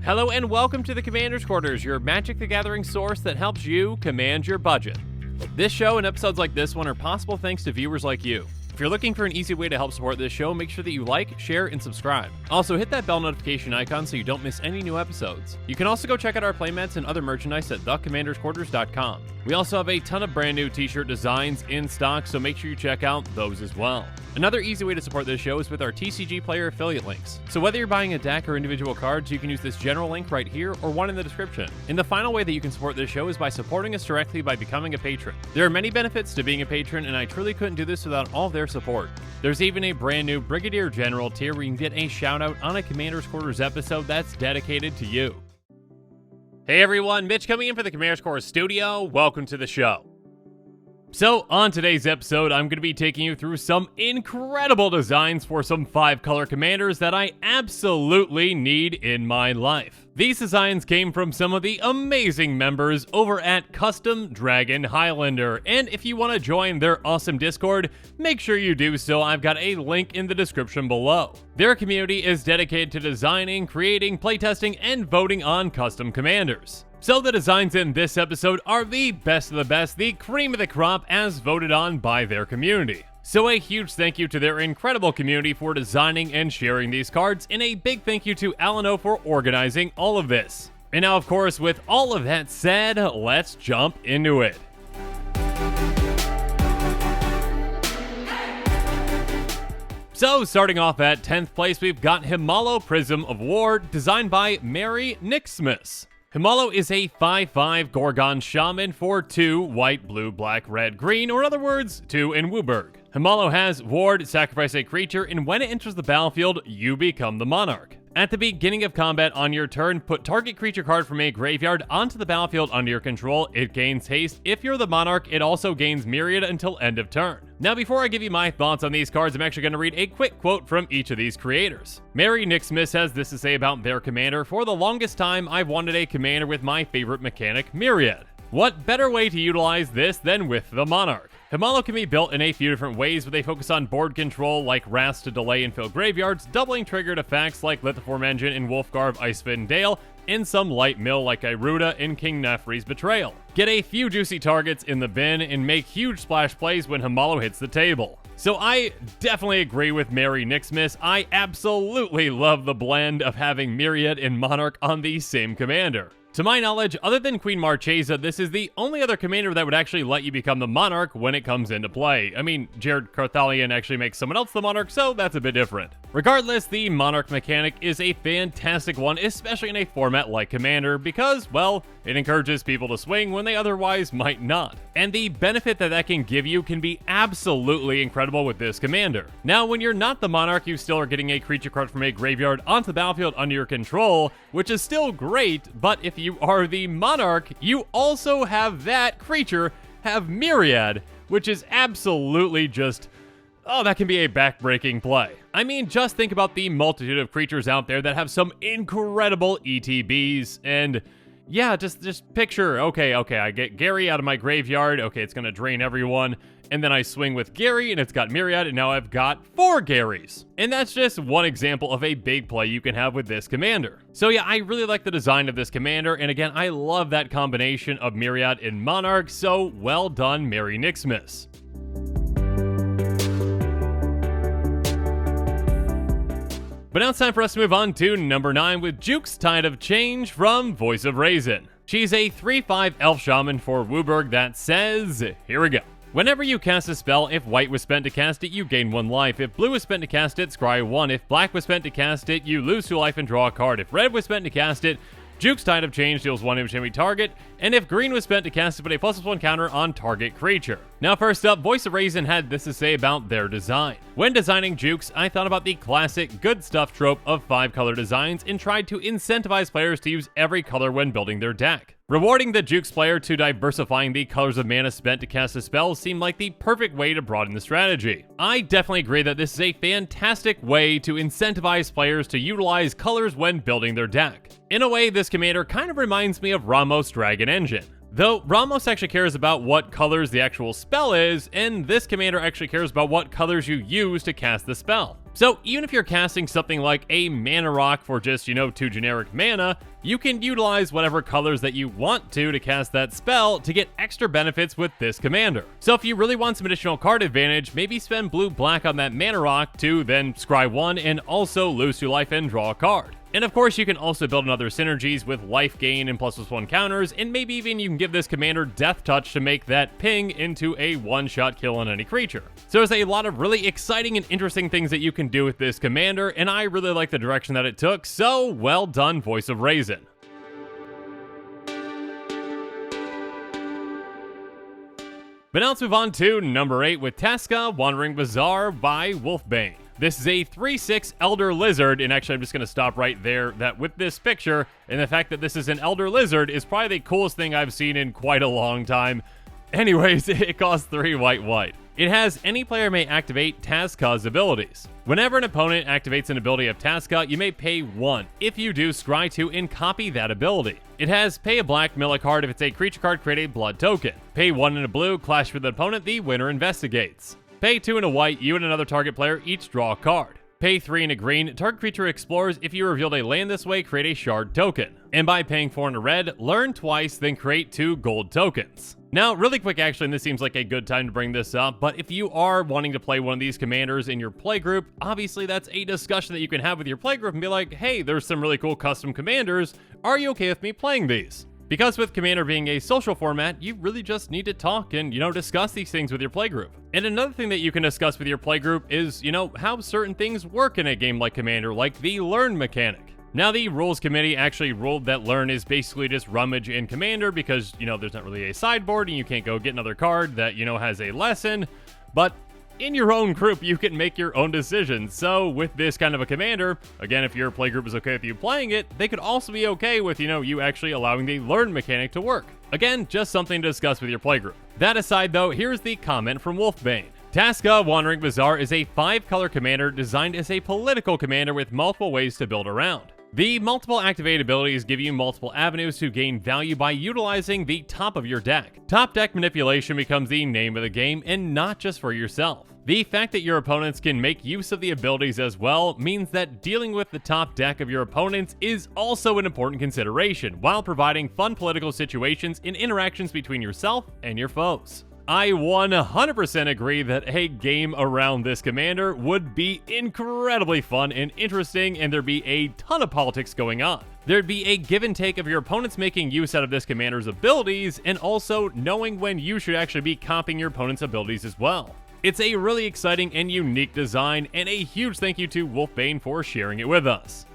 Hello and welcome to the Commander's Quarters, your Magic the Gathering source that helps you command your budget. This show and episodes like this one are possible thanks to viewers like you. If you're looking for an easy way to help support this show, make sure that you like, share, and subscribe. Also, hit that bell notification icon so you don't miss any new episodes. You can also go check out our playmats and other merchandise at thecommandersquarters.com. We also have a ton of brand new t-shirt designs in stock, so make sure you check out those as well. Another easy way to support this show is with our TCG Player affiliate links. So whether you're buying a deck or individual cards, you can use this general link right here or one in the description. And the final way that you can support this show is by supporting us directly by becoming a patron. There are many benefits to being a patron, and I truly couldn't do this without all of their support. There's even a brand new Brigadier General tier where you can get a shout out on a Commander's Quarters episode that's dedicated to you. Hey everyone, Mitch coming in for the Commander's Quarters studio. Welcome to the show. So, on today's episode, I'm going to be taking you through some incredible designs for some 5-color commanders that I absolutely need in my life. These designs came from some of the amazing members over at Custom Dragon Highlander, and if you want to join their awesome Discord, make sure you do so. I've got a link in the description below. Their community is dedicated to designing, creating, playtesting, and voting on custom commanders. So the designs in this episode are the best of the best, the cream of the crop as voted on by their community. So a huge thank you to their incredible community for designing and sharing these cards, and a big thank you to Alano for organizing all of this. And now of course, with all of that said, let's jump into it. So starting off at 10th place, we've got Himalo Prism of War, designed by Mary Nixmas. Himalo is a 5/5 Gorgon Shaman for 2 white, blue, black, red, green, or in other words, 2 in WUBRG. Himalo has Ward, sacrifice a creature, and when it enters the battlefield, you become the Monarch. At the beginning of combat on your turn, put target creature card from a graveyard onto the battlefield under your control. It gains haste. If you're the Monarch, it also gains Myriad until end of turn. Now, before I give you my thoughts on these cards, I'm actually going to read a quick quote from each of these creators. Mary Nixmas has this to say about their commander: "For the longest time, I've wanted a commander with my favorite mechanic, Myriad. What better way to utilize this than with the Monarch? Himalo can be built in a few different ways with a focus on board control like Wrath to delay and fill graveyards, doubling triggered effects like Lithiform Engine and Wolfgarve Icefin Dale, and some light mill like Iruta and King Nefri's Betrayal. Get a few juicy targets in the bin and make huge splash plays when Himalo hits the table." So I definitely agree with Mary Nixmas. I absolutely love the blend of having Myriad and Monarch on the same commander. To my knowledge, other than Queen Marchesa, this is the only other commander that would actually let you become the Monarch when it comes into play. I mean, Jared Carthalion actually makes someone else the Monarch, so that's a bit different. Regardless, the Monarch mechanic is a fantastic one, especially in a format like Commander, because, well, it encourages people to swing when they otherwise might not. And the benefit that that can give you can be absolutely incredible with this commander. Now, when you're not the Monarch, you still are getting a creature card from a graveyard onto the battlefield under your control, which is still great, but if you are the Monarch, you also have that creature have Myriad, which is absolutely just... oh, that can be a back-breaking play. I mean, just think about the multitude of creatures out there that have some incredible ETBs, and yeah, just picture, okay, I get Gary out of my graveyard, okay, it's gonna drain everyone, and then I swing with Gary, and it's got Myriad, and now I've got 4 Garys. And that's just one example of a big play you can have with this commander. So yeah, I really like the design of this commander, and again, I love that combination of Myriad and Monarch, so well done, Mary Nixmas. But now it's time for us to move on to number 9 with Jukes Tide of Change from Voice of Reason. She's a 3/5 Elf Shaman for WUBRG that says, here we go. Whenever you cast a spell, if white was spent to cast it, you gain 1 life. If blue was spent to cast it, scry 1. If black was spent to cast it, you lose 2 life and draw a card. If red was spent to cast it, Jukes Tide of Change deals 1 damage to every target, and if green was spent to cast it, put a +1 counter on target creature. Now first up, Voice of Reason had this to say about their design. When designing Jukes, I thought about the classic good stuff trope of 5-color designs and tried to incentivize players to use every color when building their deck. Rewarding the Jukes player to diversifying the colors of mana spent to cast a spell seemed like the perfect way to broaden the strategy. I definitely agree that this is a fantastic way to incentivize players to utilize colors when building their deck. In a way, this commander kind of reminds me of Ramos' Dragon Engine. Though Ramos actually cares about what colors the actual spell is, and this commander actually cares about what colors you use to cast the spell. So even if you're casting something like a mana rock for just, 2 generic mana, you can utilize whatever colors that you want to cast that spell to get extra benefits with this commander. So if you really want some additional card advantage, maybe spend blue-black on that mana rock to then scry 1 and also lose 2 life and draw a card. And of course, you can also build in other synergies with life gain and +1 counters, and maybe even you can give this commander Death Touch to make that ping into a one-shot kill on any creature. So there's a lot of really exciting and interesting things that you can do with this commander, and I really like the direction that it took, so well done, Voice of Reesu. But now let's move on to number 8 with Tasca, Wandering Bazaar by Wolfbane. This is a 3/6 Elder Lizard, and actually I'm just going to stop right there, that with this picture, and the fact that this is an Elder Lizard is probably the coolest thing I've seen in quite a long time. Anyways, it costs 3 white. It has any player may activate Tasca's abilities. Whenever an opponent activates an ability of Tasca, you may pay 1. If you do, scry 2 and copy that ability. It has pay a black, mill a card. If it's a creature card, create a blood token. Pay 1 and a blue, clash with the opponent, the winner investigates. Pay 2 and a white, you and another target player each draw a card. Pay 3 and a green, target creature explores. If you revealed a land this way, create a shard token. And by paying 4 and a red, learn twice, then create 2 gold tokens. Now, really quick actually, and this seems like a good time to bring this up, but if you are wanting to play one of these commanders in your playgroup, obviously that's a discussion that you can have with your playgroup and be like, hey, there's some really cool custom commanders, are you okay with me playing these? Because with Commander being a social format, you really just need to talk and, discuss these things with your playgroup. And another thing that you can discuss with your playgroup is, how certain things work in a game like Commander, like the learn mechanic. Now, the rules committee actually ruled that learn is basically just rummage in Commander because, there's not really a sideboard and you can't go get another card that, has a lesson. But in your own group, you can make your own decisions. So with this kind of a commander, again, if your playgroup is okay with you playing it, they could also be okay with, you actually allowing the learn mechanic to work. Again, just something to discuss with your playgroup. That aside though, here's the comment from Wolfbane. Tasca, Wandering Bazaar is a 5-color commander designed as a political commander with multiple ways to build around. The multiple activated abilities give you multiple avenues to gain value by utilizing the top of your deck. Top deck manipulation becomes the name of the game, and not just for yourself. The fact that your opponents can make use of the abilities as well means that dealing with the top deck of your opponents is also an important consideration, while providing fun political situations and interactions between yourself and your foes. I 100% agree that a game around this commander would be incredibly fun and interesting, and there'd be a ton of politics going on. There'd be a give and take of your opponents making use out of this commander's abilities, and also knowing when you should actually be copying your opponent's abilities as well. It's a really exciting and unique design, and a huge thank you to Wolfbane for sharing it with us.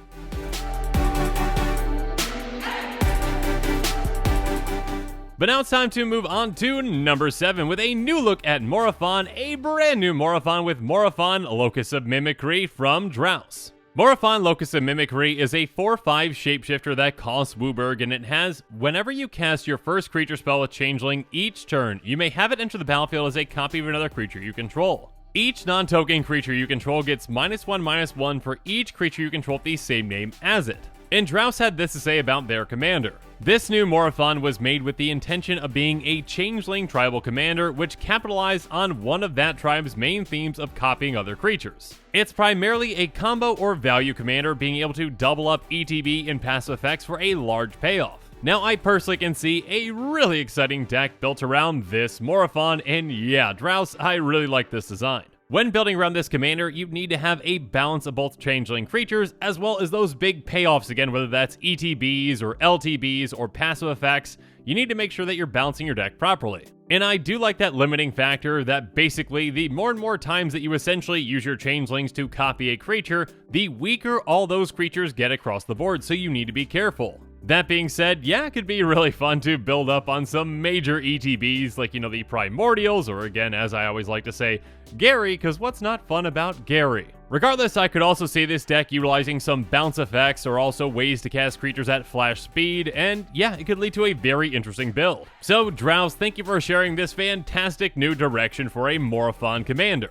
But now it's time to move on to number 7 with a new look at Morophon, a brand new Morophon with Morophon, Locus of Mimicry from Drowse. Morophon, Locus of Mimicry is a 4/5 shapeshifter that costs Wooburg, and it has, whenever you cast your first creature spell with Changeling each turn, you may have it enter the battlefield as a copy of another creature you control. Each non-token creature you control gets -1/-1 for each creature you control with the same name as it. And Drowse had this to say about their commander. This new Morophon was made with the intention of being a changeling tribal commander, which capitalized on one of that tribe's main themes of copying other creatures. It's primarily a combo or value commander, being able to double up ETB and passive effects for a large payoff. Now, I personally can see a really exciting deck built around this Morophon, and yeah, Drowse, I really like this design. When building around this commander, you need to have a balance of both changeling creatures, as well as those big payoffs again, whether that's ETBs or LTBs or passive effects. You need to make sure that you're balancing your deck properly. And I do like that limiting factor that basically the more and more times that you essentially use your changelings to copy a creature, the weaker all those creatures get across the board, so you need to be careful. That being said, yeah, it could be really fun to build up on some major ETBs like, the Primordials, or again, as I always like to say, Gary, because what's not fun about Gary? Regardless, I could also see this deck utilizing some bounce effects or also ways to cast creatures at flash speed, and yeah, it could lead to a very interesting build. So, Drowse, thank you for sharing this fantastic new direction for a Morophon commander.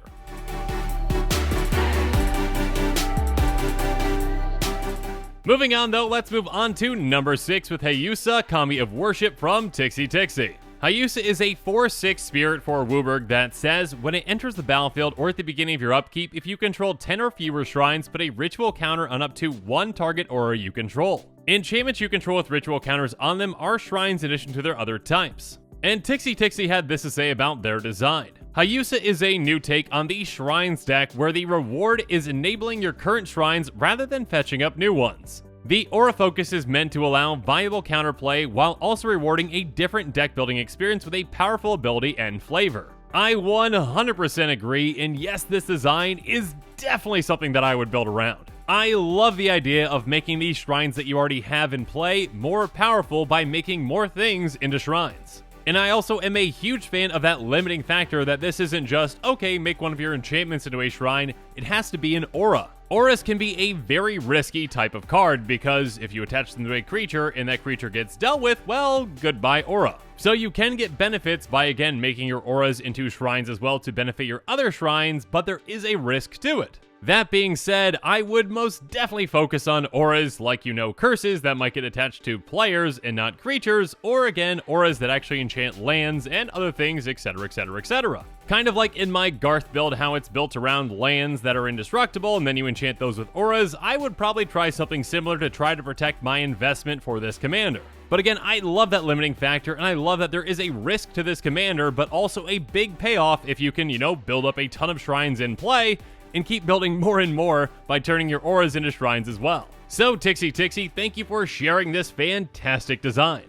Moving on though, let's move on to number 6 with Hayusa, Kami of Worship from Tixie Tixie. Hayusa is a 4/6 spirit for WUBRG that says, when it enters the battlefield or at the beginning of your upkeep, if you control 10 or fewer shrines, put a ritual counter on up to one target aura you control. Enchantments you control with ritual counters on them are shrines in addition to their other types. And Tixie Tixie had this to say about their design. Hayusa is a new take on the Shrines deck where the reward is enabling your current shrines rather than fetching up new ones. The aura focus is meant to allow viable counterplay while also rewarding a different deck building experience with a powerful ability and flavor. I 100% agree, and yes, this design is definitely something that I would build around. I love the idea of making these shrines that you already have in play more powerful by making more things into shrines. And I also am a huge fan of that limiting factor that this isn't just, okay, make one of your enchantments into a shrine, it has to be an aura. Auras can be a very risky type of card because if you attach them to a creature and that creature gets dealt with, well, goodbye aura. So you can get benefits by again making your auras into shrines as well to benefit your other shrines, but there is a risk to it. That being said, I would most definitely focus on auras like curses that might get attached to players and not creatures, or again, auras that actually enchant lands and other things, etc, etc, etc. Kind of like in my Garth build, how it's built around lands that are indestructible and then you enchant those with auras, I would probably try something similar to try to protect my investment for this commander. But again, I love that limiting factor, and I love that there is a risk to this commander, but also a big payoff if you can, build up a ton of shrines in play, and keep building more and more by turning your auras into shrines as well. So Tixie Tixie, thank you for sharing this fantastic design.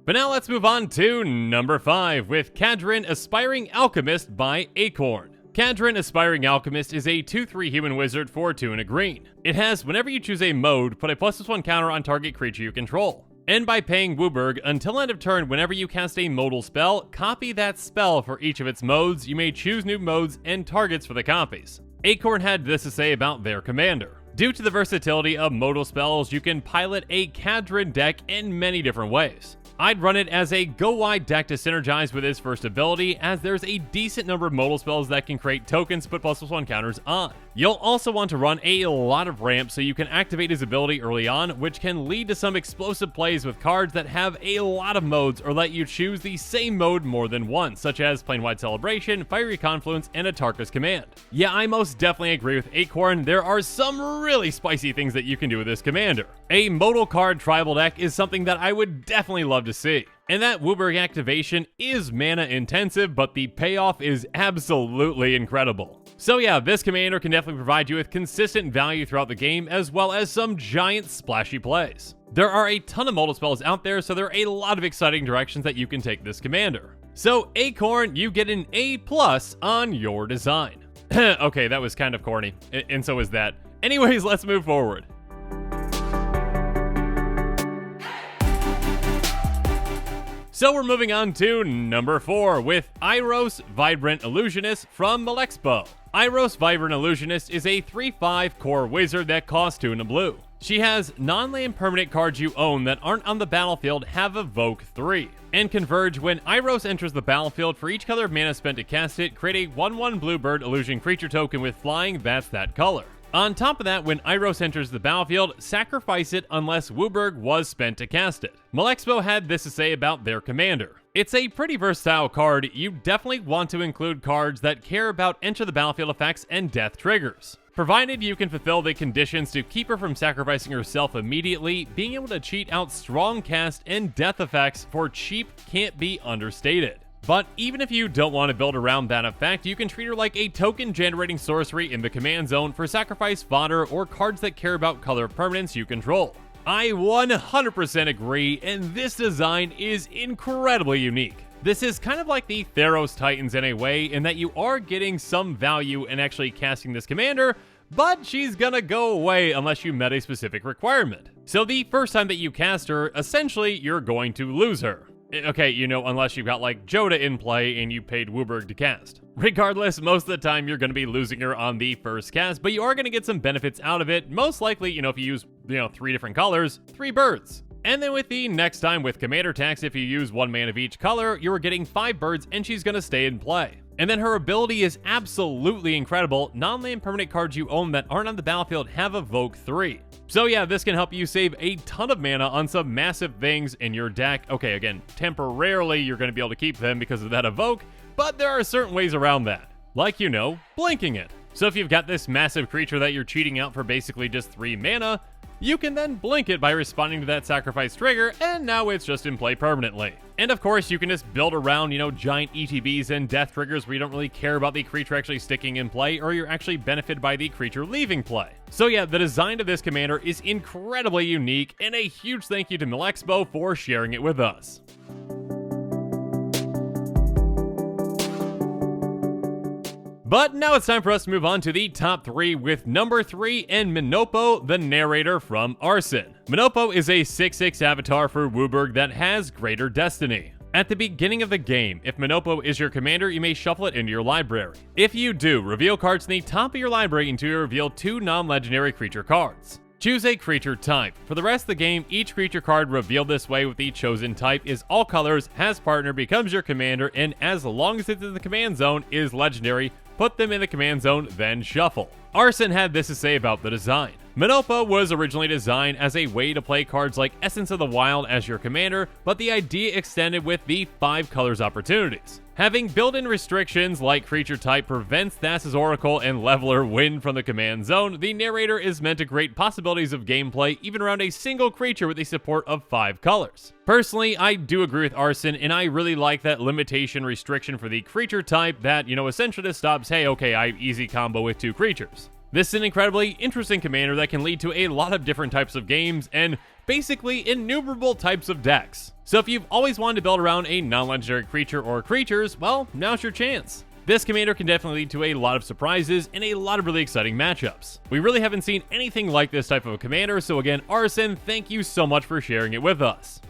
But now let's move on to number 5 with Kadrin Aspiring Alchemist by Acorn. Kadrin Aspiring Alchemist is a 2/3 human wizard for 2 and a green. It has, whenever you choose a mode, put a +1 counter on target creature you control. And by paying WUBRG, until end of turn, whenever you cast a modal spell, copy that spell for each of its modes. You may choose new modes and targets for the copies. Acorn had this to say about their commander. Due to the versatility of modal spells, you can pilot a Kadrin deck in many different ways. I'd run it as a go-wide deck to synergize with his first ability, as there's a decent number of modal spells that can create tokens to put +1 counters on. You'll also want to run a lot of ramp so you can activate his ability early on, which can lead to some explosive plays with cards that have a lot of modes or let you choose the same mode more than once, such as Planewide Celebration, Fiery Confluence, and a Tarkus Command. Yeah, I most definitely agree with Acorn, there are some really spicy things that you can do with this commander. A modal card tribal deck is something that I would definitely love to see. And that WUBRG activation is mana intensive, but the payoff is absolutely incredible. So yeah, this commander can definitely provide you with consistent value throughout the game, as well as some giant splashy plays. There are a ton of modal spells out there, so there are a lot of exciting directions that you can take this commander. So Acorn, you get an A+ on your design. Okay, that was kind of corny, and so is that. Anyways, let's move forward. So we're moving on to number 4 with Iros Vibrant Illusionist from Mimicry. Iros Vibrant Illusionist is a 3/5 core wizard that costs 2 and a blue. She has non-land permanent cards you own that aren't on the battlefield have Evoke 3, and Converge. When Iros enters the battlefield, for each color of mana spent to cast it, create a 1/1 bluebird illusion creature token with flying that's that color. On top of that, when Iros enters the battlefield, sacrifice it unless WUBRG was spent to cast it. Mimicry had this to say about their commander. It's a pretty versatile card. You definitely want to include cards that care about enter the battlefield effects and death triggers. Provided you can fulfill the conditions to keep her from sacrificing herself immediately, being able to cheat out strong cast and death effects for cheap can't be understated. But even if you don't want to build around that effect, you can treat her like a token-generating sorcery in the command zone for sacrifice fodder or cards that care about color permanence you control. I 100% agree, and this design is incredibly unique. This is kind of like the Theros Titans in a way, in that you are getting some value in actually casting this commander, but she's gonna go away unless you met a specific requirement. So the first time that you cast her, essentially you're going to lose her. Okay, unless you've got like Joda in play and you paid WUBRG to cast. Regardless, most of the time you're going to be losing her on the first cast, but you are going to get some benefits out of it. Most likely, if you use, 3 different colors, 3 birds. And then with the next time with Commander Tax, if you use 1 mana of each color, you are getting 5 birds and she's going to stay in play. And then her ability is absolutely incredible. Non-land permanent cards you own that aren't on the battlefield have Evoke 3. So yeah, this can help you save a ton of mana on some massive things in your deck. Okay, again, temporarily you're going to be able to keep them because of that Evoke, but there are certain ways around that. Like, you know, blinking it. So if you've got this massive creature that you're cheating out for basically just 3 mana, you can then blink it by responding to that sacrifice trigger, and now it's just in play permanently. And of course, you can just build around, you know, giant ETBs and death triggers where you don't really care about the creature actually sticking in play, or you're actually benefited by the creature leaving play. So yeah, the design of this commander is incredibly unique, and a huge thank you to Milexpo for sharing it with us. But now it's time for us to move on to the top 3 with number 3 and Minopo, the Narrator from Arson. Minopo is a 6/6 avatar for WUBRG that has Greater Destiny. At the beginning of the game, if Minopo is your commander, you may shuffle it into your library. If you do, reveal cards in the top of your library until you reveal 2 non-legendary creature cards. Choose a creature type. For the rest of the game, each creature card revealed this way with the chosen type is all colors, has partner, becomes your commander, and as long as it's in the command zone, is legendary. Put them in the command zone, then shuffle. Arson had this to say about the design. Minopo was originally designed as a way to play cards like Essence of the Wild as your commander, but the idea extended with the 5 colors opportunities. Having built-in restrictions like creature type prevents Thassa's Oracle and Leveler win from the command zone, the Narrator is meant to create possibilities of gameplay even around a single creature with the support of 5 colors. Personally, I do agree with Arson, and I really like that limitation restriction for the creature type that, you know, essentially just stops, hey, okay, I easy combo with 2 creatures. This is an incredibly interesting commander that can lead to a lot of different types of games and basically innumerable types of decks. So if you've always wanted to build around a non-legendary creature or creatures, well, now's your chance. This commander can definitely lead to a lot of surprises and a lot of really exciting matchups. We really haven't seen anything like this type of a commander, so again, Arson, thank you so much for sharing it with us.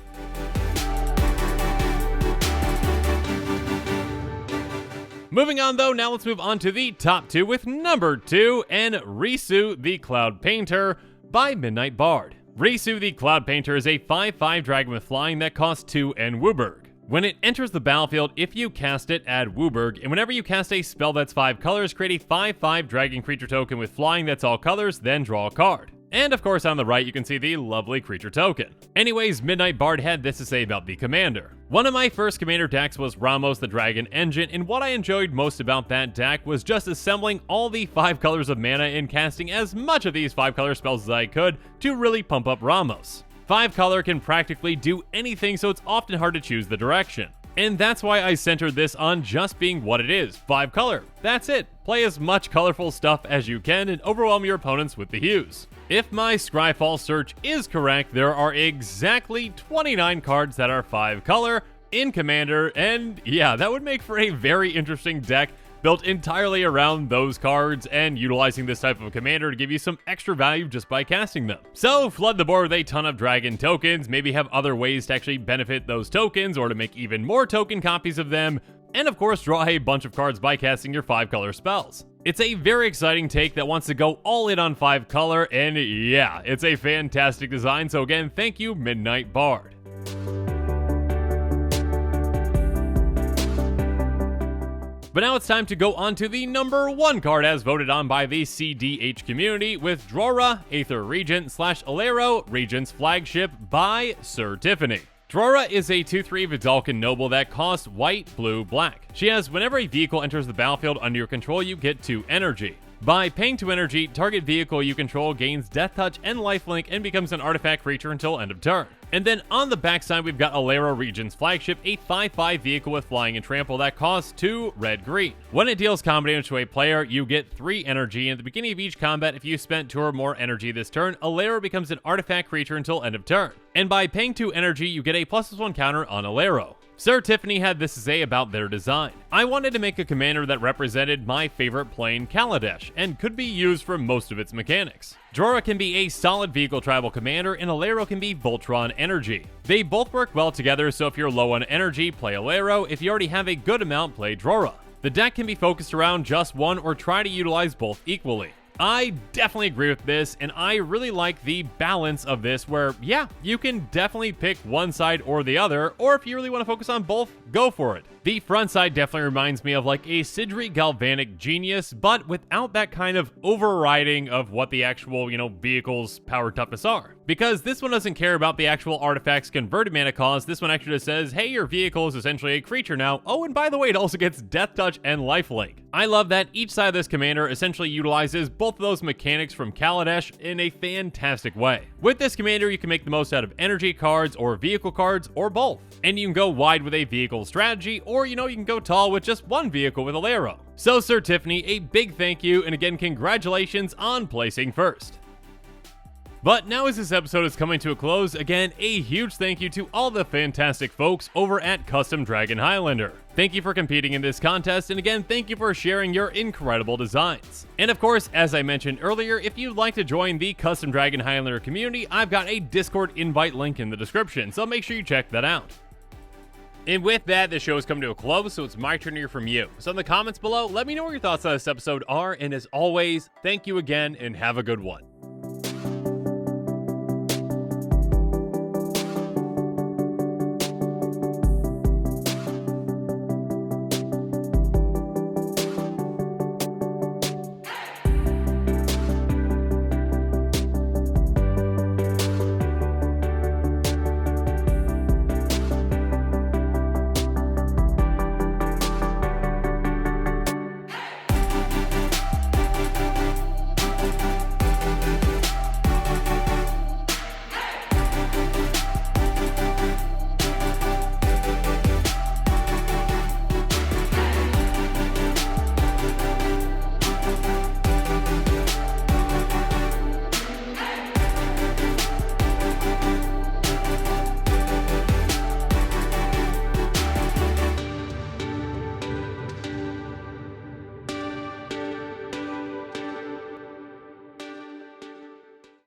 Moving on though, now let's move on to the top 2 with number 2 and Reesu, the Cloud Painter by Midnight Bard. Reesu, the Cloud Painter is a 5/5 dragon with flying that costs 2 and WUBRG. When it enters the battlefield, if you cast it, add WUBRG, and whenever you cast a spell that's 5 colors, create a 5/5 dragon creature token with flying that's all colors, then draw a card. And of course on the right you can see the lovely creature token. Anyways, Midnight Bard had this to say about the commander. One of my first commander decks was Ramos the Dragon Engine, and what I enjoyed most about that deck was just assembling all the 5 colors of mana and casting as much of these 5 color spells as I could to really pump up Ramos. 5 color can practically do anything, so it's often hard to choose the direction. And that's why I centered this on just being what it is, 5 color. That's it. Play as much colorful stuff as you can and overwhelm your opponents with the hues. If my Scryfall search is correct, there are exactly 29 cards that are 5 color in Commander, and yeah, that would make for a very interesting deck built entirely around those cards and utilizing this type of a commander to give you some extra value just by casting them. So flood the board with a ton of dragon tokens, maybe have other ways to actually benefit those tokens or to make even more token copies of them, and of course draw a bunch of cards by casting your 5 color spells. It's a very exciting take that wants to go all in on 5 color, and yeah, it's a fantastic design, so again, thank you Midnight Bard. But now it's time to go on to the number 1 card as voted on by the CDH community with Drora, Aether Regent / Alero, Regent's Flagship by Sir Tiffany. Drora is a 2/3 Vidalcan noble that costs white, blue, black. She has whenever a vehicle enters the battlefield under your control, you get 2 energy. By paying 2 energy, target vehicle you control gains Death Touch and Lifelink and becomes an artifact creature until end of turn. And then on the backside, we've got Alero Regent's Flagship, a 5/5 vehicle with flying and trample that costs 2 red-green. When it deals combat damage to a player, you get 3 energy, and at the beginning of each combat, if you spent 2 or more energy this turn, Alero becomes an artifact creature until end of turn. And by paying 2 energy, you get a +1 counter on Alero. Sir Tiffany had this to say about their design. I wanted to make a commander that represented my favorite plane, Kaladesh, and could be used for most of its mechanics. Drora can be a solid vehicle tribal commander, and Alero can be Voltron energy. They both work well together, so if you're low on energy, play Alero. If you already have a good amount, play Drora. The deck can be focused around just one or try to utilize both equally. I definitely agree with this, and I really like the balance of this where, yeah, you can definitely pick one side or the other, or if you really want to focus on both, go for it. The front side definitely reminds me of like a Sidri Galvanic Genius, but without that kind of overriding of what the actual, vehicle's power toughness are. Because this one doesn't care about the actual artifact's converted mana cost, this one actually just says, hey, your vehicle is essentially a creature now. Oh, and by the way, it also gets Death Touch and Lifelink. I love that each side of this commander essentially utilizes both of those mechanics from Kaladesh in a fantastic way. With this commander, you can make the most out of energy cards or vehicle cards or both. And you can go wide with a vehicle strategy, or you can go tall with just one vehicle with a Lero. So Sir Tiffany, a big thank you, and again, congratulations on placing first. But now as this episode is coming to a close, again, a huge thank you to all the fantastic folks over at Custom Dragon Highlander. Thank you for competing in this contest, and again, thank you for sharing your incredible designs. And of course, as I mentioned earlier, if you'd like to join the Custom Dragon Highlander community, I've got a Discord invite link in the description, so make sure you check that out. And with that, the show has come to a close, so it's my turn to hear from you. So in the comments below, let me know what your thoughts on this episode are, and as always, thank you again, and have a good one.